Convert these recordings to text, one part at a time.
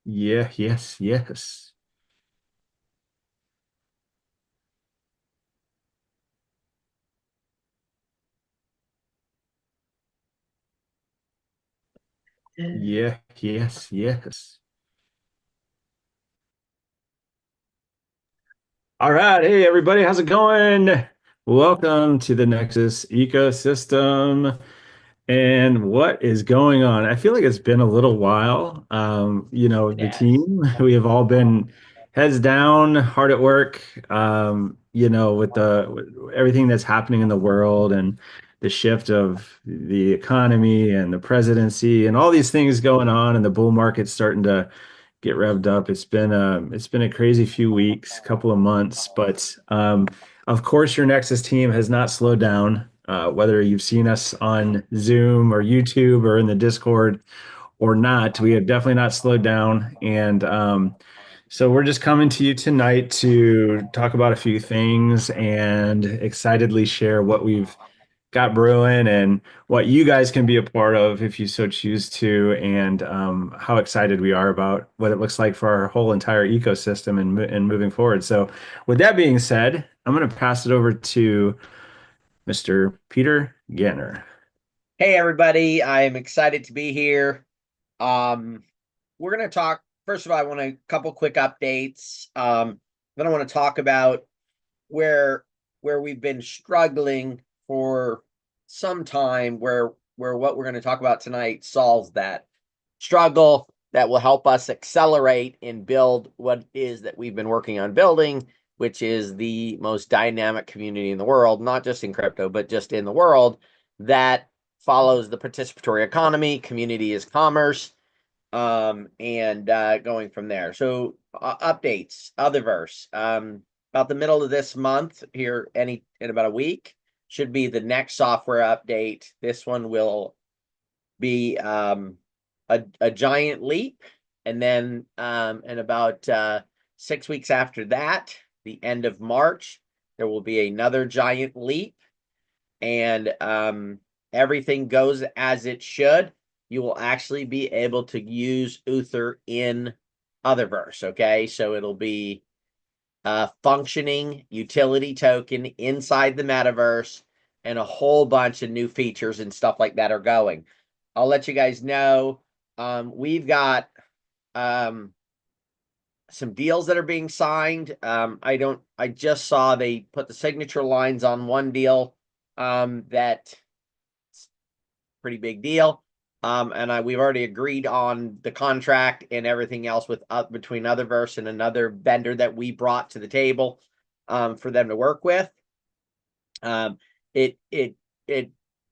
Yeah, yes, yes. Yeah, yes, yes. All right. Hey, everybody. How's it going? Welcome to the Nexus Ecosystem. And what is going on? I feel like it's been a little while. The Yes. team, we have all been heads down, hard at work, with everything that's happening in the world and the shift of the economy and the presidency and all these things going on and the bull market starting to get revved up. It's been a crazy few weeks, couple of months, but of course your Nexus team has not slowed down. Whether you've seen us on Zoom or YouTube or in the Discord or not, we have definitely not slowed down. And so we're just coming to you tonight to talk about a few things and excitedly share what we've got brewing and what you guys can be a part of if you so choose to, and how excited we are about what it looks like for our whole entire ecosystem and moving forward. So, with that being said, I'm going to pass it over to Mr. Peter Ganner. Hey, everybody. I'm excited to be here. Um, we're going to talk. First of all, I want a couple quick updates. Then I want to talk about where where we've been struggling for some time, where what we're going to talk about tonight solves that struggle that will help us accelerate and build what it is that we've been working on building, which is the most dynamic community in the world, not just in crypto, but just in the world that follows the participatory economy. Community is commerce, and going from there. So updates, Otherverse. About the middle of this month, here in about a week, should be the next software update. This one will be a giant leap, and then in about 6 weeks after that, the end of March, there will be another giant leap, and everything goes as it should. You will actually be able to use Uther in Otherverse. Okay, so it'll be a functioning utility token inside the metaverse, and a whole bunch of new features and stuff like that are going. I'll let you guys know. We've got um, some deals that are being signed. I just saw they put the signature lines on one deal. That pretty big deal. And we've already agreed on the contract and everything else with between Otherverse and another vendor that we brought to the table for them to work with. Um, it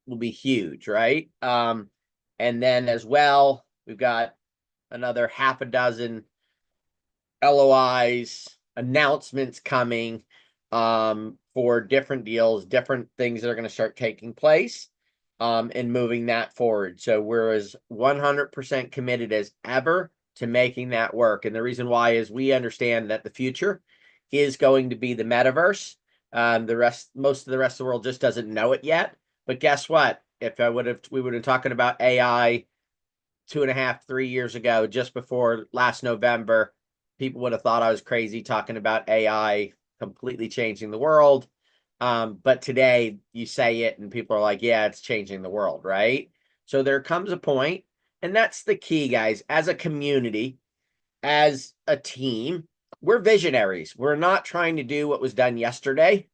will be huge, right? And then as well, we've got another half a dozen LOIs, announcements coming for different deals, different things that are going to start taking place, and moving that forward. So we're as 100% committed as ever to making that work. And the reason why is we understand that the future is going to be the metaverse. Most of the rest of the world just doesn't know it yet. But guess what? If we would have been talking about AI 2.5, 3 years ago, just before last November, people would have thought I was crazy talking about AI completely changing the world. But today you say it and people are like, yeah, it's changing the world, right? So there comes a point, and that's the key, guys. As a community, as a team, we're visionaries. We're not trying to do what was done yesterday.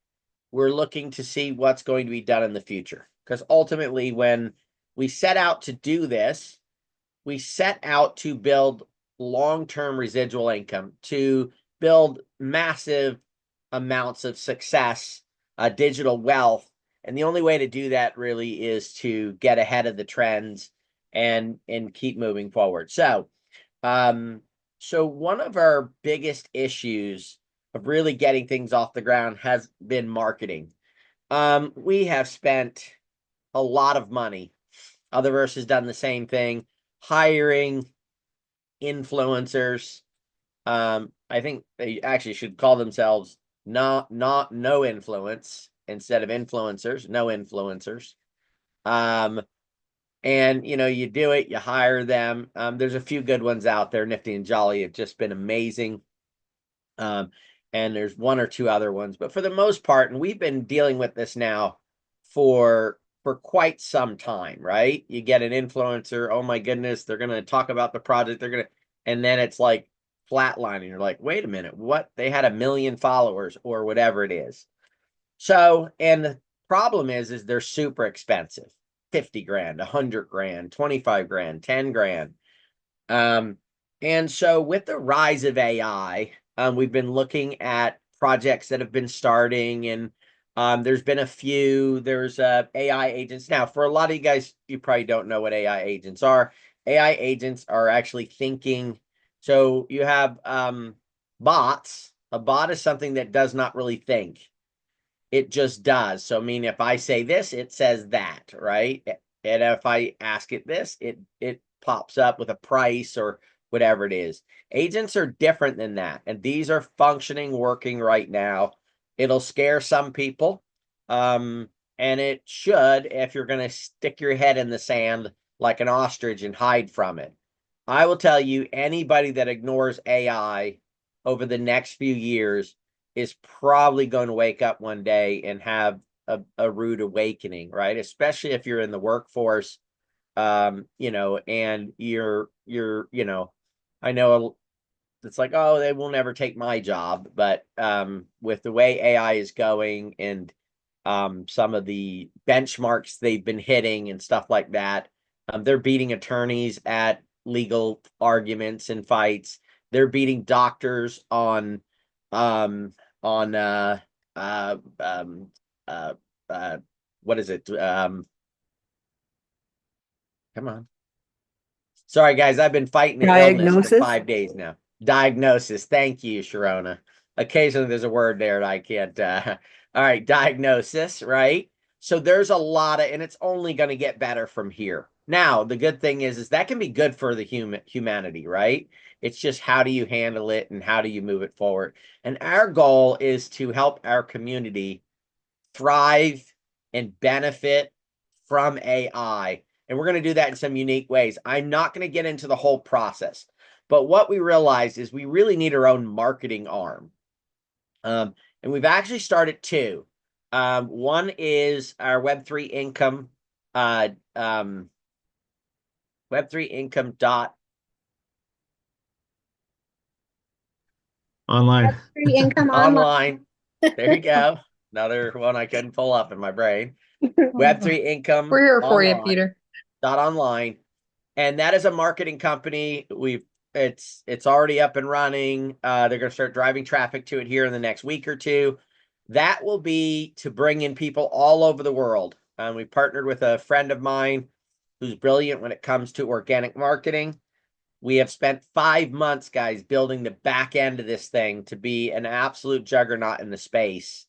We're looking to see what's going to be done in the future. Because ultimately, when we set out to do this, we set out to build long-term residual income, to build massive amounts of success, digital wealth. And the only way to do that really is to get ahead of the trends and keep moving forward. Um, so one of our biggest issues of really getting things off the ground has been marketing. We have spent a lot of money. Otherverse has done the same thing, hiring influencers. I think they actually should call themselves not no influence instead of influencers, no influencers. Um, And you do it, you hire them. There's a few good ones out there. Nifty and Jolly have just been amazing. Um, and there's one or two other ones, but for the most part, and we've been dealing with this now for quite some time, right? You get an influencer, oh my goodness, they're gonna talk about the project, and then it's like flatlining. You're like, wait a minute, what? They had 1 million followers or whatever it is. So, and the problem is they're super expensive. 50 grand, 100 grand, 25 grand, 10 grand. Um, and so with the rise of AI, we've been looking at projects that have been starting, and there's been a few. There's AI agents. Now, for a lot of you guys, you probably don't know what AI agents are. AI agents are actually thinking. So you have bots. A bot is something that does not really think. It just does. So, I mean, if I say this, it says that, right? And if I ask it this, it pops up with a price or whatever it is. Agents are different than that, and these are functioning, working right now. It'll scare some people, um, and it should if you're going to stick your head in the sand like an ostrich and hide from it. I will tell you, anybody that ignores AI over the next few years is probably going to wake up one day and have a rude awakening, right? Especially if you're in the workforce, and you're, I know it's like, oh, they will never take my job, but with the way AI is going and some of the benchmarks they've been hitting and stuff like that, they're beating attorneys at legal arguments and fights. They're beating doctors um, on uh, um, uh, uh, what is it? Come on. Sorry, guys, I've been fighting an illness for Diagnosis. 5 days now. Diagnosis. Thank you, Sharona. Occasionally there's a word there that I can't. All right, diagnosis, right? So there's a lot of, and it's only going to get better from here. Now, the good thing is that can be good for the humanity, right? It's just how do you handle it and how do you move it forward? And our goal is to help our community thrive and benefit from AI. And we're going to do that in some unique ways. I'm not going to get into the whole process, but what we realized is we really need our own marketing arm. And we've actually started two. One is our Web3 income, Web3 income dot Online. Free income online. online. There you go. Another one I couldn't pull up in my brain. Web3 income We're here for you, online Peter. dot online. And that is a marketing company. It's already up and running. They're going to start driving traffic to it here in the next week or two. That will be to bring in people all over the world. We partnered with a friend of mine who's brilliant when it comes to organic marketing. We have spent 5 months, guys, building the back end of this thing to be an absolute juggernaut in the space,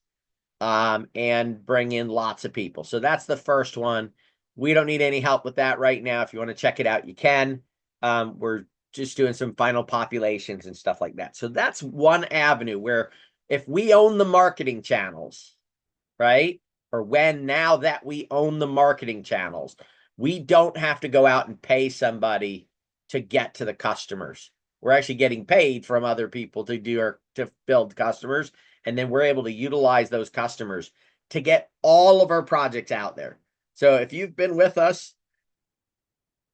and bring in lots of people. So that's the first one. We don't need any help with that right now. If you want to check it out, you can. We're just doing some final populations and stuff like that. So that's one avenue where if we own the marketing channels, right? Or when now that we own the marketing channels, we don't have to go out and pay somebody to get to the customers. We're actually getting paid from other people to build customers, and then we're able to utilize those customers to get all of our projects out there. So if you've been with us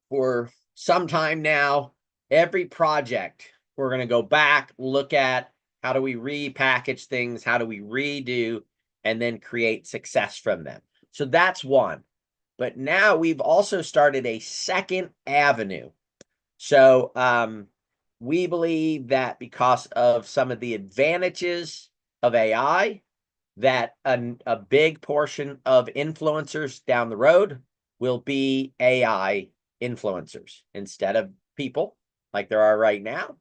for some time now, every project we're going to go back, look at how do we repackage things, how do we redo, and then create success from them. So that's one. But now we've also started a second avenue. So we believe that because of some of the advantages of AI, that a big portion of influencers down the road will be AI influencers instead of people like there are right now.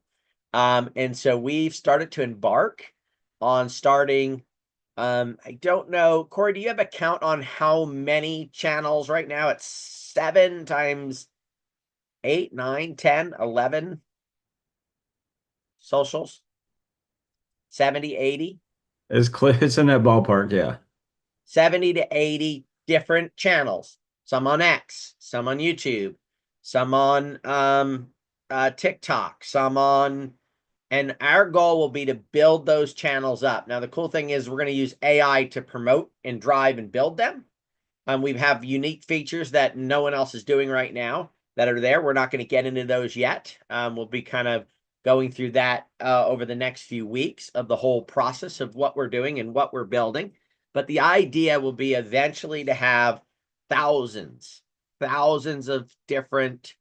And so we've started to embark on starting. I don't know, Corey, do you have a count on how many channels right now? It's 7 times 8, 9, 10, 11 socials, 70, 80, It's clear. It's in that ballpark. Yeah. 70 to 80 different channels. some on X, some on YouTube, some on TikTok, some on, and our goal will be to build those channels up. Now, the cool thing is we're going to use AI to promote and drive and build them. We have unique features that no one else is doing right now that are there. We're not going to get into those yet. We'll be kind of going through that over the next few weeks of the whole process of what we're doing and what we're building. But the idea will be eventually to have thousands of different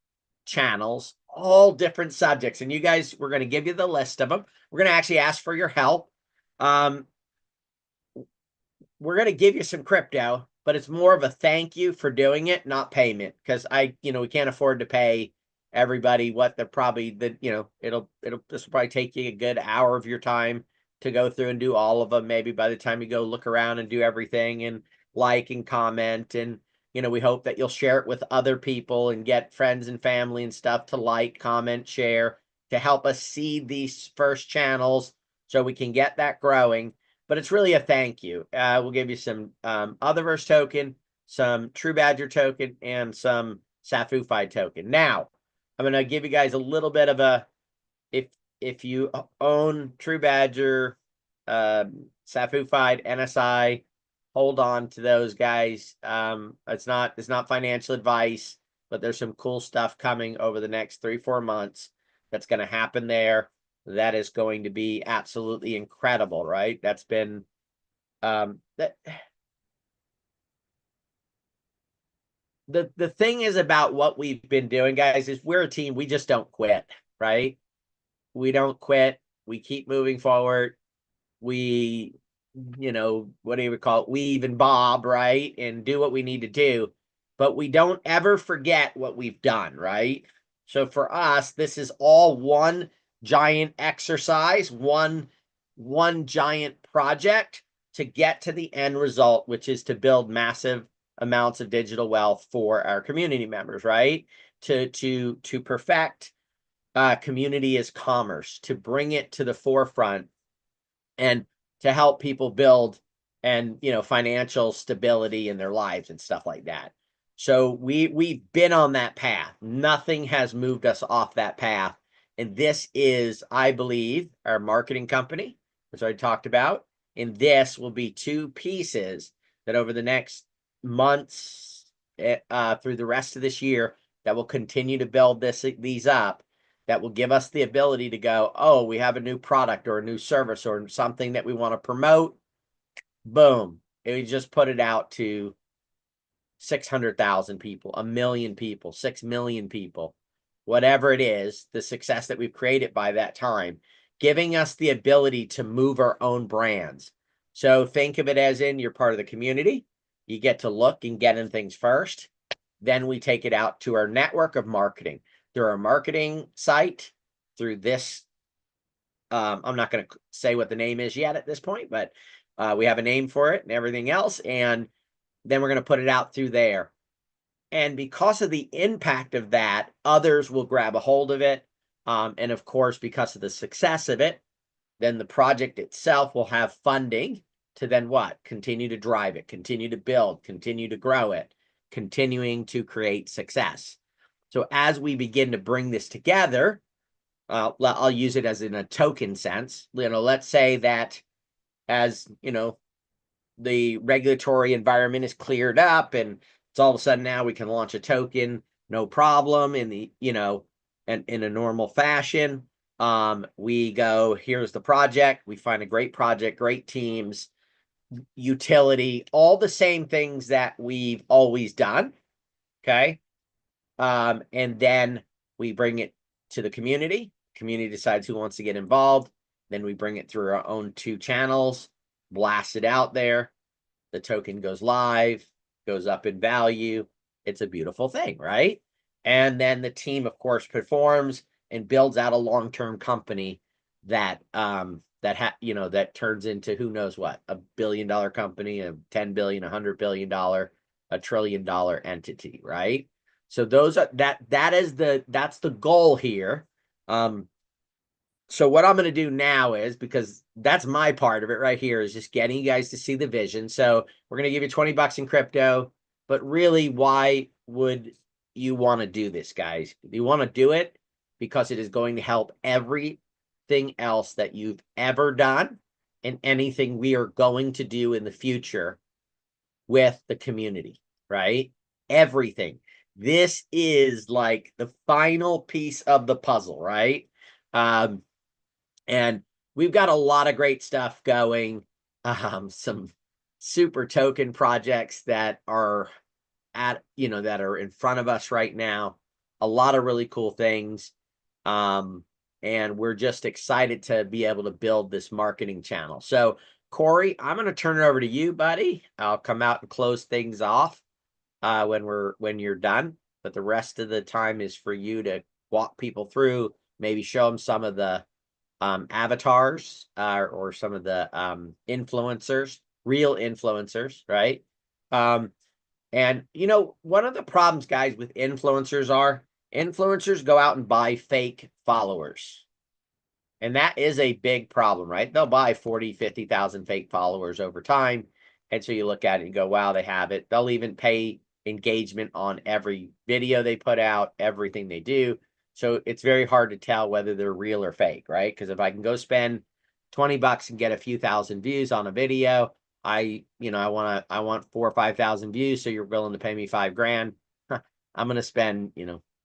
channels, all different subjects. And you guys, we're going to give you the list of them. We're going to actually ask for your help. We're going to give you some crypto, but it's more of a thank you for doing it, not payment. Because we can't afford to pay everybody what they're probably, this will probably take you a good hour of your time to go through and do all of them. Maybe by the time you go look around and do everything and like and comment, and we hope that you'll share it with other people and get friends and family and stuff to like, comment, share, to help us seed these first channels so we can get that growing. But it's really a thank you. We'll give you some Otherverse token, some True Badger token, and some SafuFi token. Now, I'm going to give you guys a little bit of a, if you own True Badger, SafuFi, NSI, hold on to those guys. It's not financial advice, but there's some cool stuff coming over the next 3-4 months that's going to happen there. That is going to be absolutely incredible, right? That's been the thing is about what we've been doing, guys, is we're a team. We just don't quit, right? We don't quit. We keep moving forward. We, what do you call it? Weave and bob, right? And do what we need to do. But we don't ever forget what we've done, right? So for us, this is all one giant exercise, one giant project to get to the end result, which is to build massive amounts of digital wealth for our community members, right? To perfect community as commerce, to bring it to the forefront, and to help people build and financial stability in their lives and stuff like that. So we've been on that path. Nothing has moved us off that path. And this is, I believe, our marketing company, which I talked about. And this will be 2 pieces that over the next months through the rest of this year that will continue to build these up, that will give us the ability to go, oh, we have a new product or a new service or something that we want to promote. Boom. And we just put it out to 600,000 people, 1 million people, 6 million people, whatever it is, the success that we've created by that time, giving us the ability to move our own brands. So think of it as in you're part of the community. You get to look and get in things first. Then we take it out to our network of marketing, through our marketing site, through this. I'm not going to say what the name is yet at this point, but we have a name for it and everything else. And then we're going to put it out through there. And because of the impact of that, others will grab a hold of it. And of course, because of the success of it, then the project itself will have funding to then what? Continue to drive it, continue to build, continue to grow it, continuing to create success. So as we begin to bring this together, I'll use it as in a token sense. Let's say that as, the regulatory environment is cleared up and it's all of a sudden now we can launch a token, no problem, in the, and in a normal fashion. We go, here's the project. We find a great project, great teams, utility, all the same things that we've always done. Okay. And then we bring it to the community. Community decides who wants to get involved. Then we bring it through our own 2 channels, blast it out there. The token goes live, goes up in value. It's a beautiful thing, right? And then the team, of course, performs and builds out a long-term company that that turns into who knows what, $1 billion company, a 10 billion, $100 billion, $1 trillion entity, right? So those are that's the goal here. So what I'm going to do now is, because that's my part of it right here, is just getting you guys to see the vision. So we're going to give you $20 in crypto. But really, why would you want to do this, guys? You want to do it because it is going to help everything else that you've ever done and anything we are going to do in the future with the community, right? Everything. This is like the final piece of the puzzle, right? And we've got a lot of great stuff going. Some super token projects that are that are in front of us right now. A lot of really cool things. And we're just excited to be able to build this marketing channel. So Corey, I'm going to turn it over to you, buddy. I'll come out and close things off when you're done. But the rest of the time is for you to walk people through, maybe show them some of the avatars or some of the influencers, real influencers, right? And one of the problems, guys, with influencers go out and buy fake followers. And that is a big problem, right? They'll buy 40, 50,000 fake followers over time. And so you look at it and go, wow, they have it. They'll even pay engagement on every video they put out, everything they do. So it's very hard to tell whether they're real or fake, right? Because if I can go spend $20 and get a few thousand views on a video, I want 4 or 5,000 views. So you're willing to pay me $5,000. I'm going to spend,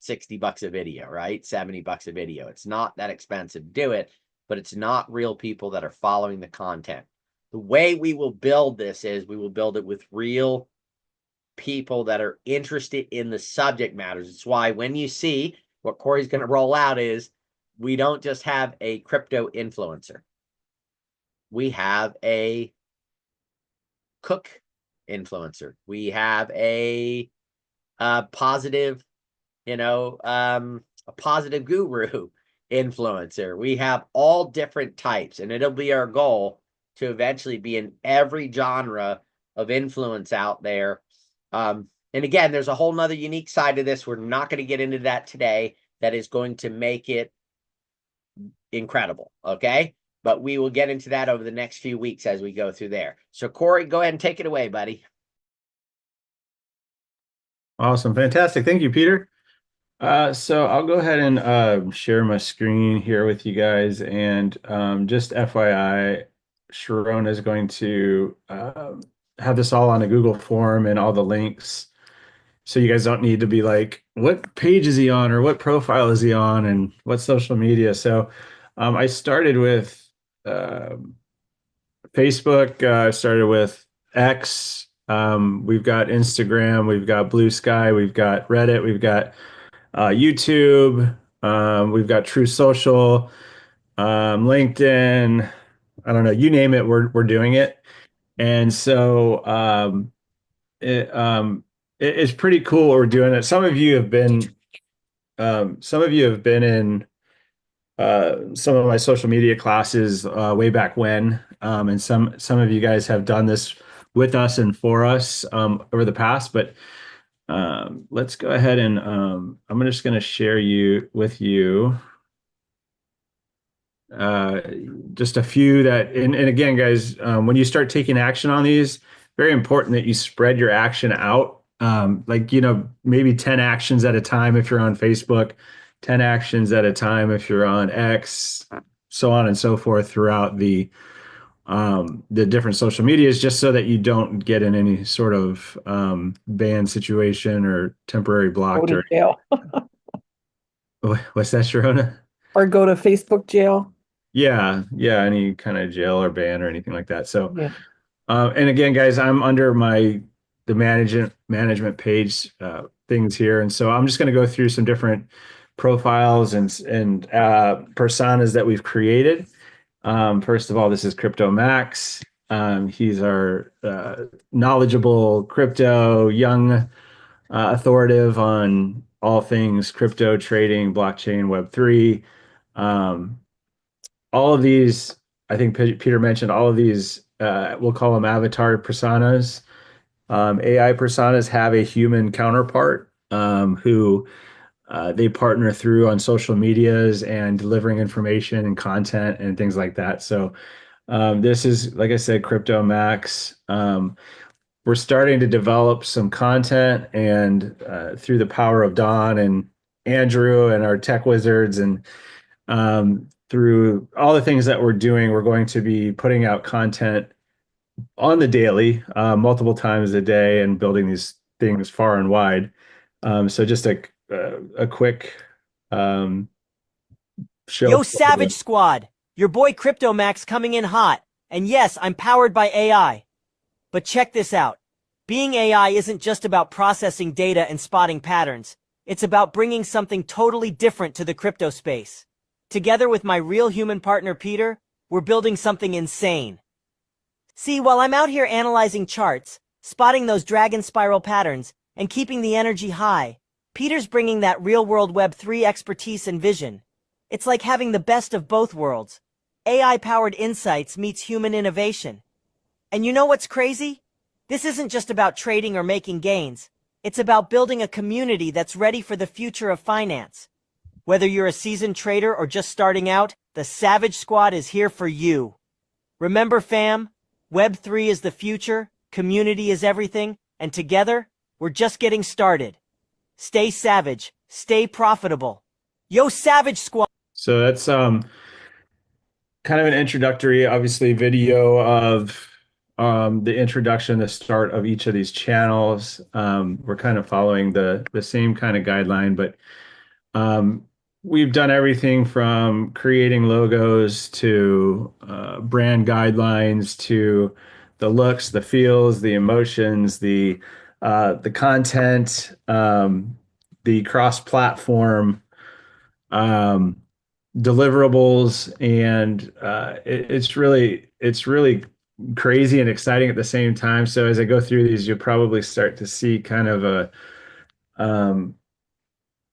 $60 a video, right? $70 a video. It's not that expensive to do it, but it's not real people that are following the content. The way we will build this is we will build it with real people that are interested in the subject matters. It's why when you see what Corey's going to roll out is we don't just have a crypto influencer. We have a cook influencer. We have a positive a positive guru influencer. We have all different types, and it'll be our goal to eventually be in every genre of influence out there. And again, there's a whole nother unique side to this. We're not going to get into that today. That is going to make it incredible. Okay. But we will get into that over the next few weeks as we go through there. So Corey, go ahead and take it away, buddy. Awesome. Fantastic. Thank you, Peter. So I'll go ahead and share my screen here with you guys. And just FYI, Sharona is going to have this all on a Google form and all the links. So you guys don't need to be like, what page is he on or what profile is he on and what social media? So I started with Facebook, I started with X. We've got Instagram, we've got Blue Sky, we've got Reddit, we've got YouTube, we've got True Social, LinkedIn. I don't know, you name it, we're doing it. And so it's pretty cool what we're doing. It. Some of you have been in some of my social media classes way back when, and some of you guys have done this with us and for us over the past. But let's go ahead and I'm just going to share with you just a few that, and again, guys, when you start taking action on these, very important that you spread your action out. Maybe 10 actions at a time if you're on Facebook, 10 actions at a time if you're on X, so on and so forth throughout the different social medias, just so that you don't get in any sort of ban situation or temporary blocked. Go to jail. What's that, Sharona? Or go to Facebook jail. Yeah, any kind of jail or ban or anything like that. So, yeah. And again, guys, I'm under the management page things here, and so I'm just going to go through some different profiles and personas that we've created. First of all, this is Crypto Max. He's our knowledgeable crypto, young, authoritative on all things crypto trading, blockchain, Web3. All of these, I think Peter mentioned, all of these, we'll call them avatar personas. AI personas have a human counterpart who they partner through on social medias and delivering information and content and things like that. So this is, like I said, Crypto Max. we're starting to develop some content, and through the power of Don and Andrew and our tech wizards, and through all the things that we're doing, we're going to be putting out content on the daily, multiple times a day, and building these things far and wide. So just a quick um, show. Yo, Savage Squad! Your boy Crypto Max coming in hot. And yes, I'm powered by AI. But check this out. Being AI isn't just about processing data and spotting patterns. It's about bringing something totally different to the crypto space. Together with my real human partner Peter, we're building something insane. See, while I'm out here analyzing charts, spotting those dragon spiral patterns, and keeping the energy high, Peter's bringing that real-world Web3 expertise and vision. It's like having the best of both worlds. AI-powered insights meets human innovation. And you know what's crazy? This isn't just about trading or making gains. It's about building a community that's ready for the future of finance. Whether you're a seasoned trader or just starting out, the Savage Squad is here for you. Remember, fam, Web3 is the future, community is everything, and together, we're just getting started. Stay savage, stay profitable. Yo, Savage Squad! So that's kind of an introductory, obviously, video of the introduction, the start of each of these channels. We're kind of following the same kind of guideline, but we've done everything from creating logos to brand guidelines to the looks, the feels, the emotions, the content, the cross-platform deliverables, and it's really crazy and exciting at the same time. So as I go through these, you'll probably start to see kind of um,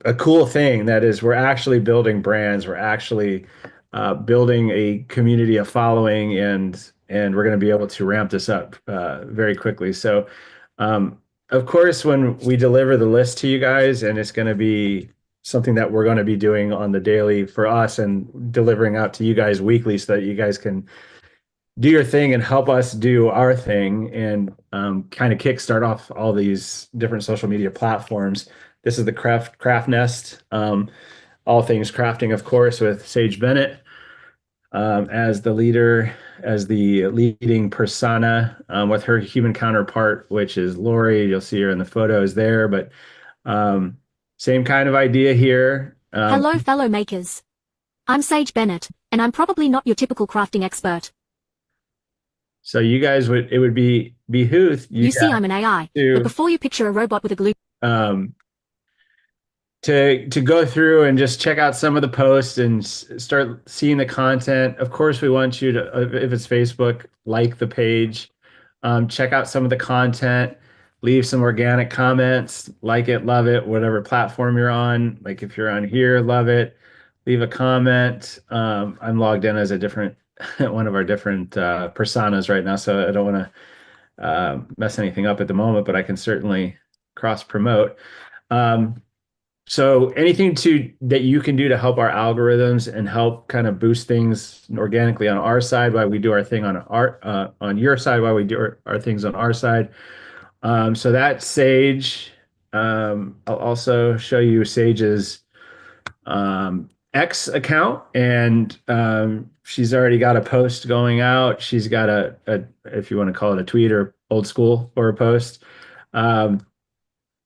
a cool thing that is we're actually building brands. We're actually building a community of following, and we're going to be able to ramp this up very quickly. So, of course, when we deliver the list to you guys, and it's going to be something that we're going to be doing on the daily for us and delivering out to you guys weekly so that you guys can do your thing and help us do our thing, and kind of kickstart off all these different social media platforms. This is the craft nest, all things crafting, of course, with Sage Bennett as the leader, as the leading persona, with her human counterpart, which is Lori. You'll see her in the photos there, but same kind of idea here. Hello, fellow makers. I'm Sage Bennett, and I'm probably not your typical crafting expert. So you guys it would behoove You see, I'm an AI, but before you picture a robot with a glue to go through and just check out some of the posts and start seeing the content. Of course, we want you to, if it's Facebook, like the page, check out some of the content, leave some organic comments, like it, love it, whatever platform you're on. Like if you're on here, love it, leave a comment. I'm logged in as a different one of our different personas right now, so I don't want to mess anything up at the moment, but I can certainly cross promote. So anything that you can do to help our algorithms and help kind of boost things organically on our side while we do our thing on your side while we do our things on our side. So that's Sage. I'll also show you Sage's X account, and she's already got a post going out. She's got a if you want to call it a tweet or old school or a post.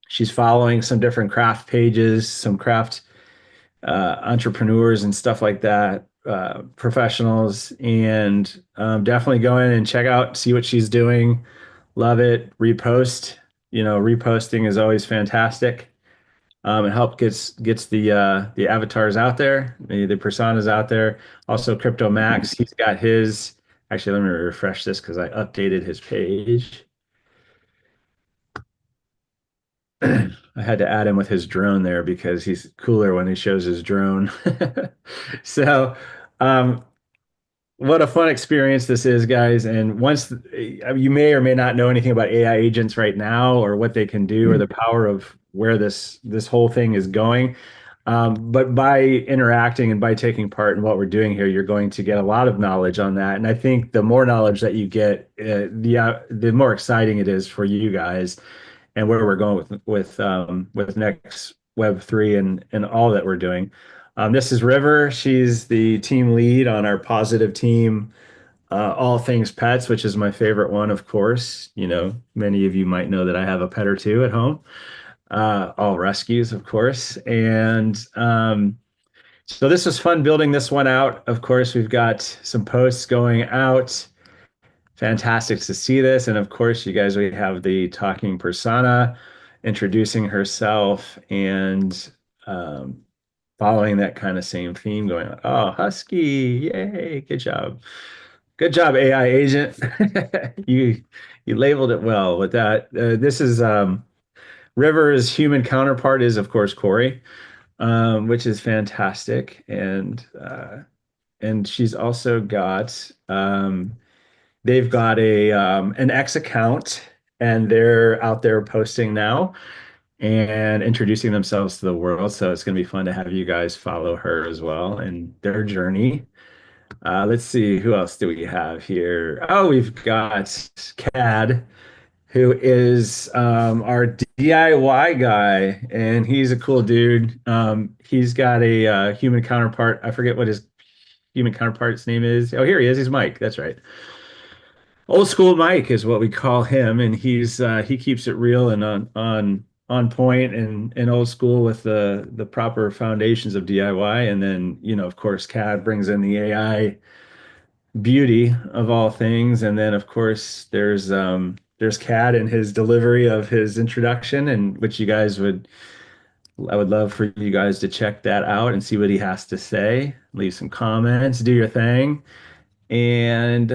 She's following some different craft pages, some craft entrepreneurs and stuff like that, professionals, and definitely go in and check out, see what she's doing. Love it. Repost. Reposting is always fantastic. It helps gets the avatars out there, the personas out there. Also, Crypto Max, he's got his. Actually, let me refresh this because I updated his page. I had to add him with his drone there because he's cooler when he shows his drone. So, what a fun experience this is, guys. And once you may or may not know anything about AI agents right now or what they can do or the power of where this whole thing is going. But by interacting and by taking part in what we're doing here, you're going to get a lot of knowledge on that. And I think the more knowledge that you get, the more exciting it is for you guys and where we're going with Next Web3 and all that we're doing. This is River. She's the team lead on our positive team, all things pets, which is my favorite one, of course. You know, many of you might know that I have a pet or two at home, all rescues, of course. And so this was fun building this one out. Of course, we've got some posts going out. Fantastic to see this. And of course, you guys, we have the talking persona introducing herself and following that kind of same theme going on. Oh, Husky, yay, good job. Good job, AI agent. You you labeled it well with that. This is River's human counterpart is, of course, Corey, which is fantastic. And she's also got they've got a an X account and they're out there posting now and introducing themselves to the world. So it's going to be fun to have you guys follow her as well and their journey. Let's see, who else do we have here? Oh, we've got Cad, who is our DIY guy, and he's a cool dude. He's got a human counterpart. I forget what his human counterpart's name is. Oh, here he is. He's Mike. That's right. Old school Mike is what we call him, and he keeps it real and on point and old school with the proper foundations of DIY. And then, you know, of course, Cad brings in the AI beauty of all things. And then, of course, there's Cad and his delivery of his introduction, and which I would love for you guys to check that out and see what he has to say. Leave some comments, do your thing. And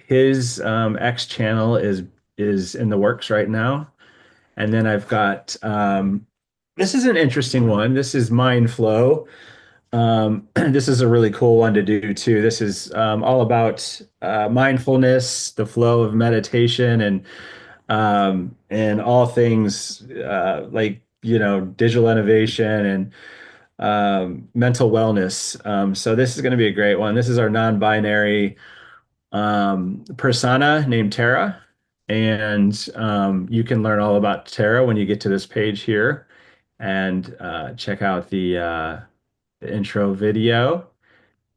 his X channel is in the works right now. And then I've got this is an interesting one. This is Mind Flow. This is a really cool one to do too. This is all about mindfulness, the flow of meditation, and all things like, you know, digital innovation and mental wellness. So this is going to be a great one. This is our non-binary persona named Tara, and you can learn all about Tara when you get to this page here and check out the intro video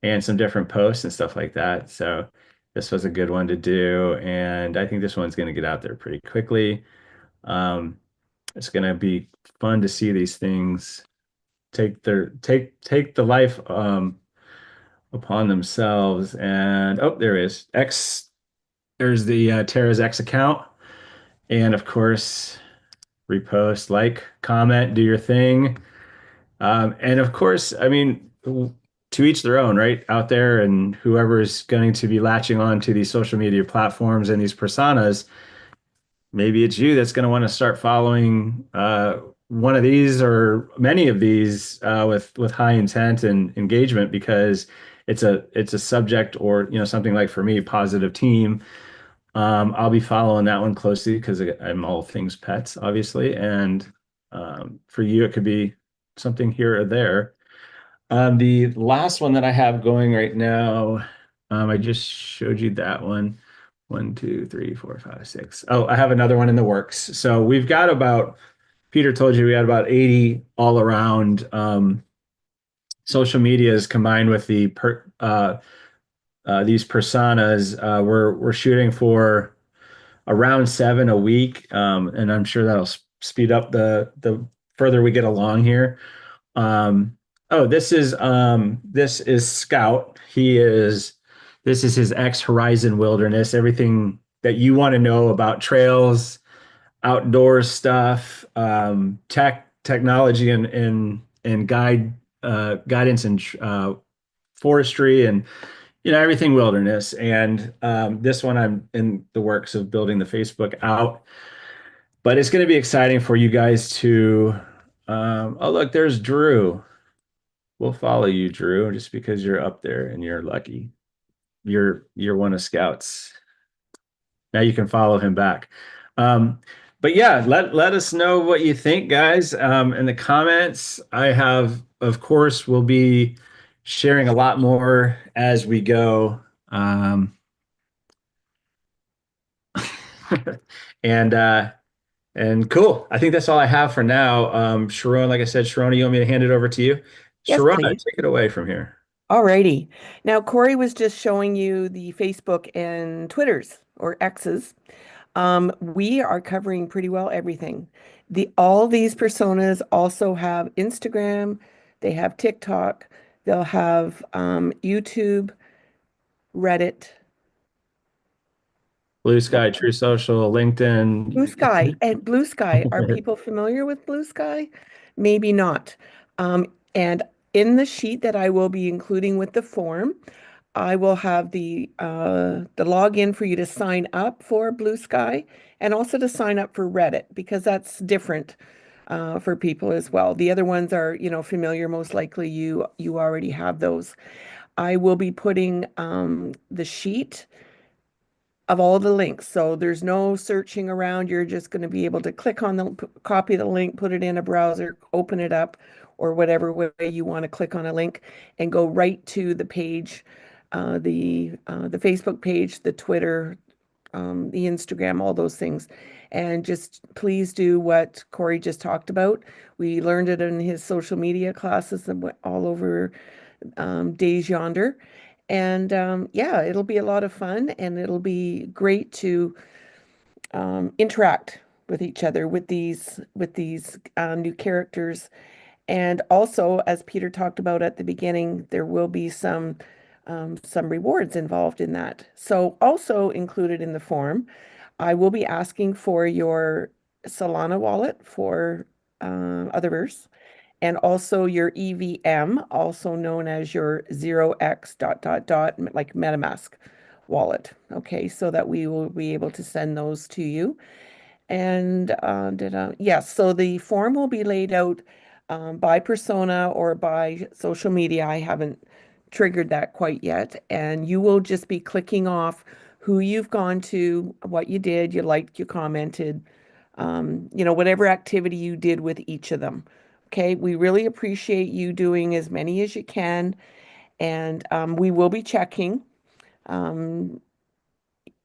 and some different posts and stuff like that. So this was a good one to do, and I think this one's going to get out there pretty quickly. It's going to be fun to see these things take the life upon themselves. And oh, there is X. There's the Tara's X account, and of course, repost, like, comment, do your thing. And of course, I mean, to each their own, right? Out there, and whoever is going to be latching on to these social media platforms and these personas, maybe it's you that's going to want to start following one of these or many of these with high intent and engagement, because it's a subject, or you know, something like, for me, positive team. I'll be following that one closely because I'm all things pets, obviously, and for you, it could be something here or there. The last one that I have going right now, I just showed you that one. 1, 2, 3, 4, 5, 6. Oh, I have another one in the works. So we've got about, Peter told you we had about 80 all around social medias combined with these personas. We're shooting for around 7 a week, and I'm sure that'll speed up the further we get along here. Oh, this is Scout. This is his X Horizon Wilderness. Everything that you want to know about trails, outdoor stuff, technology, and guidance and forestry, and you know, everything wilderness. And this one, I'm in the works of building the Facebook out, but it's going to be exciting for you guys to. Oh, look, there's Drew. We'll follow you, Drew, just because you're up there and you're lucky. You're one of Scout's. Now you can follow him back. But yeah, let us know what you think, guys, in the comments. I have, of course, will be sharing a lot more as we go. And and cool. I think that's all I have for now. Sharon, like I said, Sharona, you want me to hand it over to you? Yes, Sharona, please. take it away from here. Alrighty. Now, Corey was just showing you the Facebook and Twitters or X's. We are covering pretty well everything. All these personas also have Instagram, they have TikTok, they'll have YouTube, Reddit, Blue Sky, True Social, Blue LinkedIn. Sky. And Blue Sky, are people familiar with Blue Sky? Maybe not. And in the sheet that I will be including with the form, I will have the login for you to sign up for Blue Sky and also to sign up for Reddit because that's different for people as well. The other ones are, familiar. Most likely you already have those. I will be putting the sheet of all the links. So there's no searching around. You're just going to be able to click on copy the link, put it in a browser, open it up, or whatever way you want to click on a link and go right to the page, the Facebook page, the Twitter, the Instagram, all those things. And just please do what Corey just talked about. We learned it in his social media classes and went all over days yonder. And yeah, it'll be a lot of fun and it'll be great to interact with each other with these new characters. And also, as Peter talked about at the beginning, there will be some rewards involved in that. So also included in the form, I will be asking for your Solana wallet for Otherverse and also your EVM, also known as your 0x dot dot dot, like MetaMask wallet. Okay, so that we will be able to send those to you. And yes, so the form will be laid out by persona or by social media. I haven't triggered that quite yet. And you will just be clicking off who you've gone to, what you did, you liked, you commented, whatever activity you did with each of them. Okay, we really appreciate you doing as many as you can. And we will be checking. Um,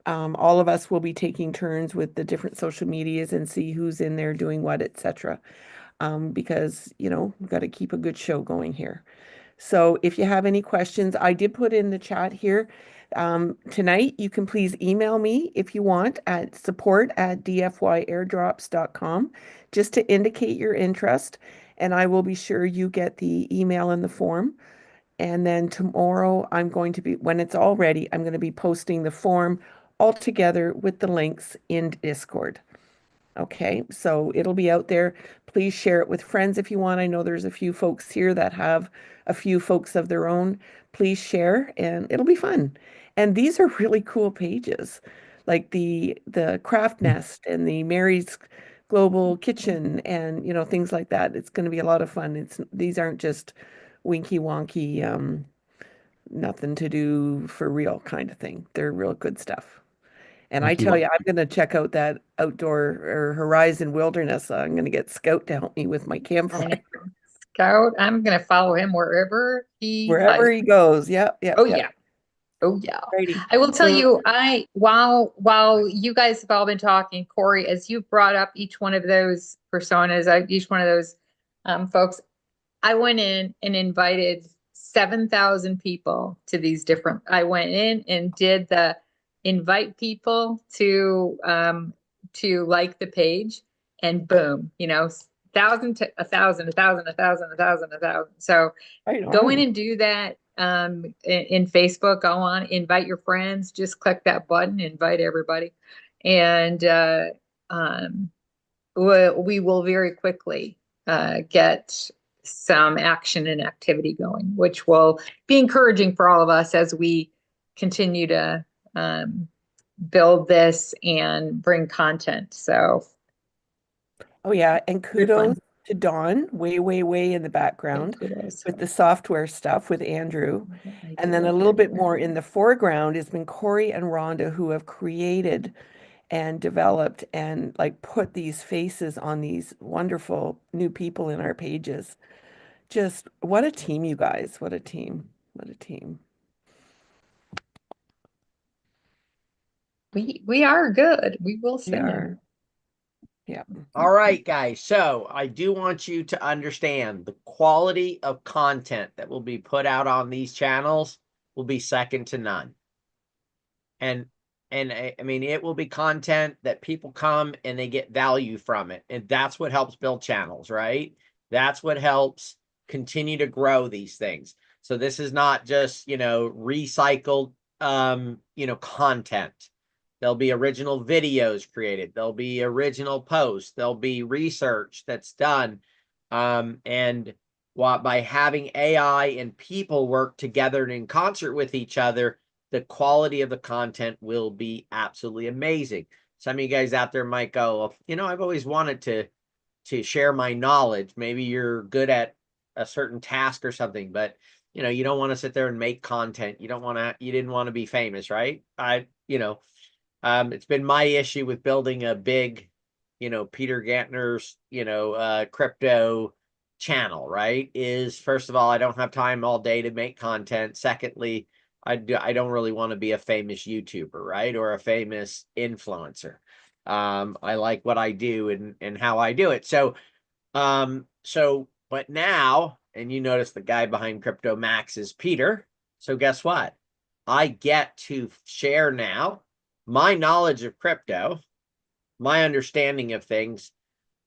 all of us will be taking turns with the different social medias and see who's in there doing what, etc. Because, we've got to keep a good show going here. So if you have any questions, I did put in the chat here. Tonight, you can please email me if you want at support@dfyairdrops.com just to indicate your interest. And I will be sure you get the email in the form. And then tomorrow, when it's all ready, I'm going to be posting the form all together with the links in Discord. Okay, so it'll be out there. Please share it with friends if you want. I know there's a few folks here that have a few folks of their own. Please share and it'll be fun. And these are really cool pages, like the craft nest and the Mary's Global Kitchen and things like that. It's going to be a lot of fun. These aren't just winky wonky nothing to do for real kind of thing. They're real good stuff. And I Thank tell you. you, I'm going to check out that outdoor or Horizon Wilderness. I'm going to get Scout to help me with my I campfire. know. Scout, I'm gonna follow him wherever he Wherever he goes. Yep, yep, Oh yep. yeah. Oh yeah. Righty. I will tell So, you, while you guys have all been talking, Corey, as you brought up each one of those personas, each one of those folks, I went in and invited 7,000 people to these different. I went in and did the invite people to like the page, and boom, thousand to a thousand, a thousand, a thousand, a thousand, a thousand. So right go in on. and do that in Facebook. Go on, invite your friends. Just click that button, invite everybody, and we will very quickly get some action and activity going, which will be encouraging for all of us as we continue to build this and bring content. So Oh yeah, and good fun. kudos to Dawn, way, way, way in the background with the software stuff with Andrew. And then a little bit more in the foreground has been Corey and Rhonda who have created and developed and like put these faces on these wonderful new people in our pages. Just what a team, you guys. What a team. What a team. We are good. We will We say. are. Yeah. All right, guys. So I do want you to understand the quality of content that will be put out on these channels will be second to none. And I mean, it will be content that people come and they get value from it. And that's what helps build channels, right? That's what helps continue to grow these things. So this is not just, recycled, content. There'll be original videos created. There'll be original posts. There'll be research that's done. And by having AI and people work together and in concert with each other, the quality of the content will be absolutely amazing. Some of you guys out there might go, I've always wanted to share my knowledge. Maybe you're good at a certain task or something, but you don't want to sit there and make content. You didn't want to be famous, right? It's been my issue with building a big, Peter Gantner's, crypto channel, right? Is first of all, I don't have time all day to make content. Secondly, I don't really want to be a famous YouTuber, right? Or a famous influencer. I like what I do and how I do it. So, but now, and you notice the guy behind Crypto Max is Peter. So guess what? I get to share now my knowledge of crypto, my understanding of things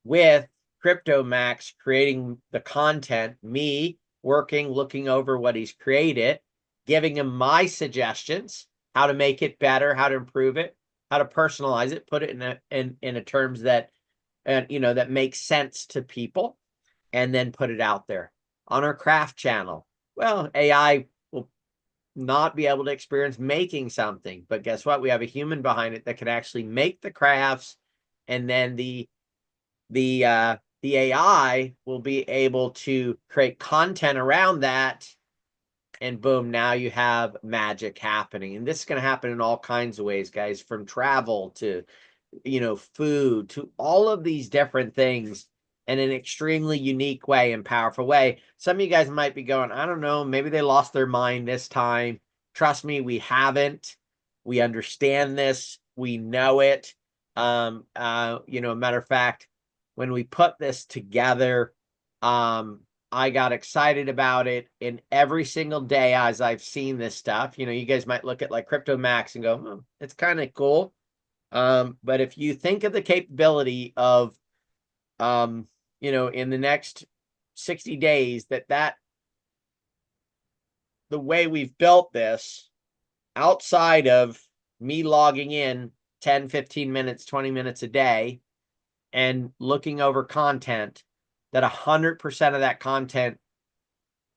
with Crypto Max creating the content, me working, looking over what he's created, giving him my suggestions, how to make it better, how to improve it, how to personalize it, put it in a terms that that makes sense to people, and then put it out there on our craft channel. Well, AI will not be able to experience making something, but guess what? We have a human behind it that can actually make the crafts, and then the AI will be able to create content around that, and boom, now you have magic happening. And this is going to happen in all kinds of ways, guys, from travel to, food, to all of these different things in an extremely unique way and powerful way. Some of you guys might be going, I don't know, maybe they lost their mind this time. Trust me, we haven't. We understand this. We know it. Matter of fact, when we put this together, I got excited about it, and every single day as I've seen this stuff, you guys might look at like Crypto Max and go, it's kind of cool. But if you think of the capability of, in the next 60 days, that the way we've built this, outside of me logging in 10, 15 minutes, 20 minutes a day and looking over content, that 100% of that content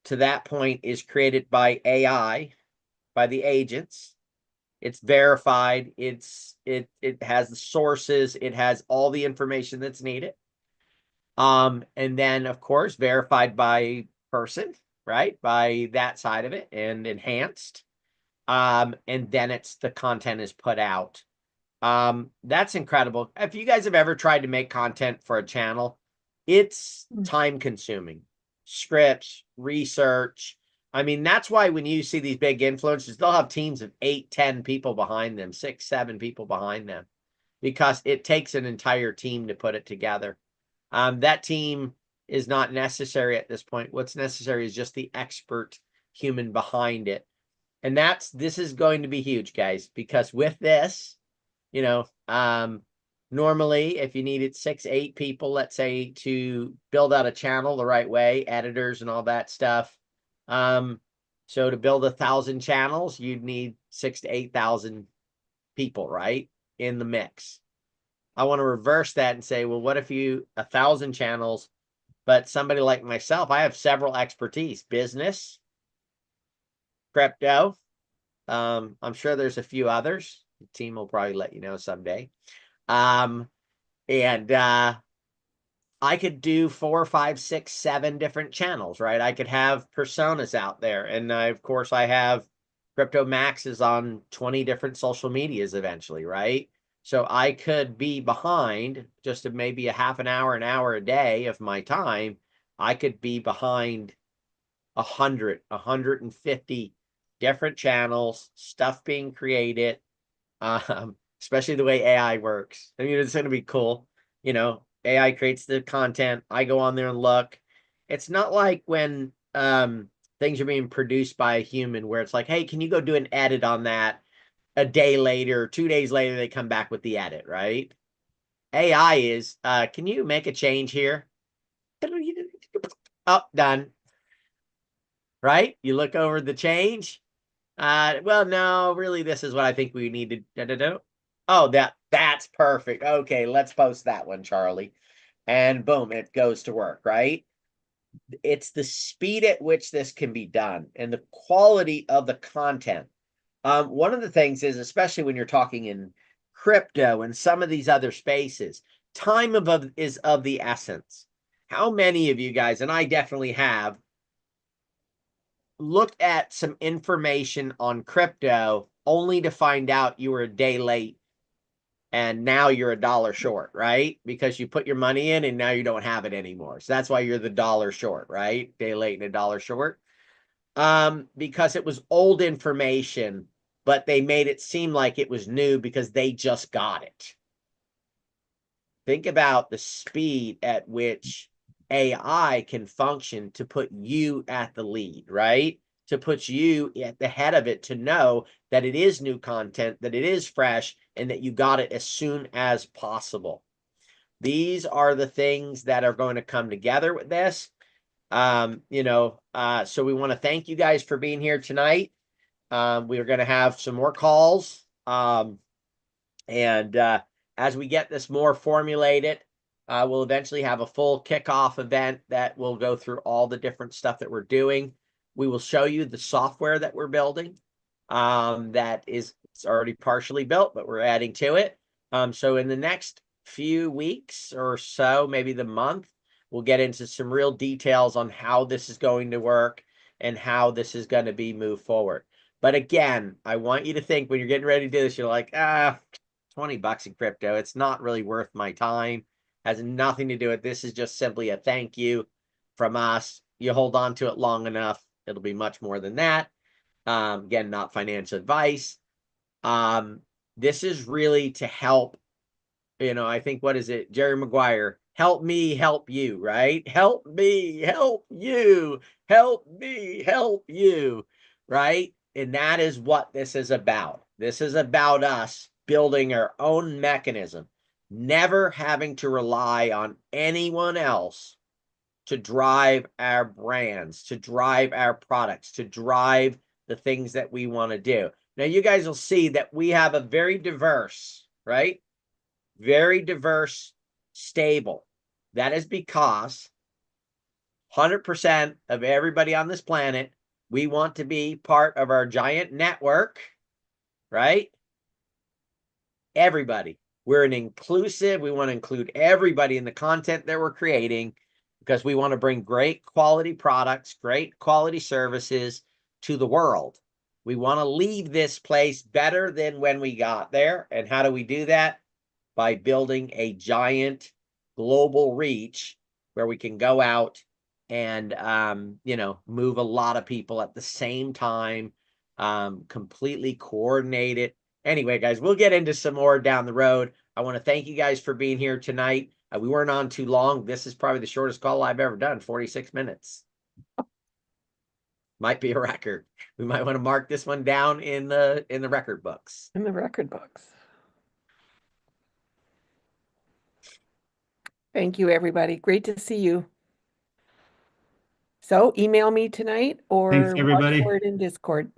to that point is created by AI, by the agents. It's verified. It has the sources. It has all the information that's needed. And then of course, verified by person, right? By that side of it, and enhanced. And then the content is put out. That's incredible. If you guys have ever tried to make content for a channel, it's time consuming. Scripts, research. I mean, that's why when you see these big influencers, they'll have teams of 8, 10 people behind them, 6, 7 people behind them, because it takes an entire team to put it together. That team is not necessary at this point. What's necessary is just the expert human behind it. And this is going to be huge, guys, because with this, normally if you needed 6, 8 people, let's say, to build out a channel the right way, editors and all that stuff. So to build 1,000 channels, you'd need 6,000 to 8,000 people, right, in the mix. I want to reverse that and say, well, what if 1,000 channels, but somebody like myself, I have several expertise: business, crypto. I'm sure there's a few others. The team will probably let you know someday. And I could do 4, 5, 6, 7 different channels, right? I could have personas out there. And of course, I have Crypto Max is on 20 different social medias eventually, right? So I could be behind just maybe a half an hour a day of my time. I could be behind 150 different channels, stuff being created, especially the way AI works. I mean, it's going to be cool. You know, AI creates the content. I go on there and look. It's not like when things are being produced by a human where it's like, hey, can you go do an edit on that? A day later, 2 days later, they come back with the edit, right? AI is, can you make a change here? Oh, done. Right? You look over the change. Well, no, really, this is what I think we need to do. Oh, that's perfect. Okay, let's post that one, Charlie. And boom, it goes to work, right? It's the speed at which this can be done and the quality of the content. One of the things is, especially when you're talking in crypto and some of these other spaces, time is of the essence. How many of you guys, and I definitely have, looked at some information on crypto only to find out you were a day late and now you're $1 short, right? Because you put your money in and now you don't have it anymore. So that's why you're the $1 short, right? Day late and $1 short. Because it was old information, but they made it seem like it was new because they just got it. Think about the speed at which AI can function to put you at the lead, right? To put you at the head of it, to know that it is new content, that it is fresh, and that you got it as soon as possible. These are the things that are going to come together with this. So we want to thank you guys for being here tonight. We are going to have some more calls. And as we get this more formulated, we'll eventually have a full kickoff event that will go through all the different stuff that we're doing. We will show you the software that we're building. It's already partially built, but we're adding to it. So in the next few weeks or so, maybe the month, we'll get into some real details on how this is going to work and how this is going to be moved forward. But again, I want you to think when you're getting ready to do this, you're like, 20 bucks in crypto. It's not really worth my time. Has nothing to do with this. Is just simply a thank you from us. You hold on to it long enough, it'll be much more than that. Again, not financial advice. This is really to help. I think, what is it? Jerry Maguire, help me, help you, right? Help me, help you, help me, help you, right? And that is what this is about. This is about us building our own mechanism, never having to rely on anyone else to drive our brands, to drive our products, to drive the things that we want to do. Now, you guys will see that we have a very diverse, right? Very diverse stable. That is because 100% of everybody on this planet, we want to be part of our giant network, right? Everybody. We're an inclusive. We want to include everybody in the content that we're creating because we want to bring great quality products, great quality services to the world. We want to leave this place better than when we got there. And how do we do that? By building a giant global reach where we can go out and move a lot of people at the same time, completely coordinated. Anyway, guys, we'll get into some more down the road. I want to thank you guys for being here tonight. We weren't on too long. This is probably the shortest call I've ever done, 46 minutes. Might be a record. We might want to mark this one down in the record books. In the record books. Thank you, everybody. Great to see you. So email me tonight or Thanks, watch everybody. for it in Discord.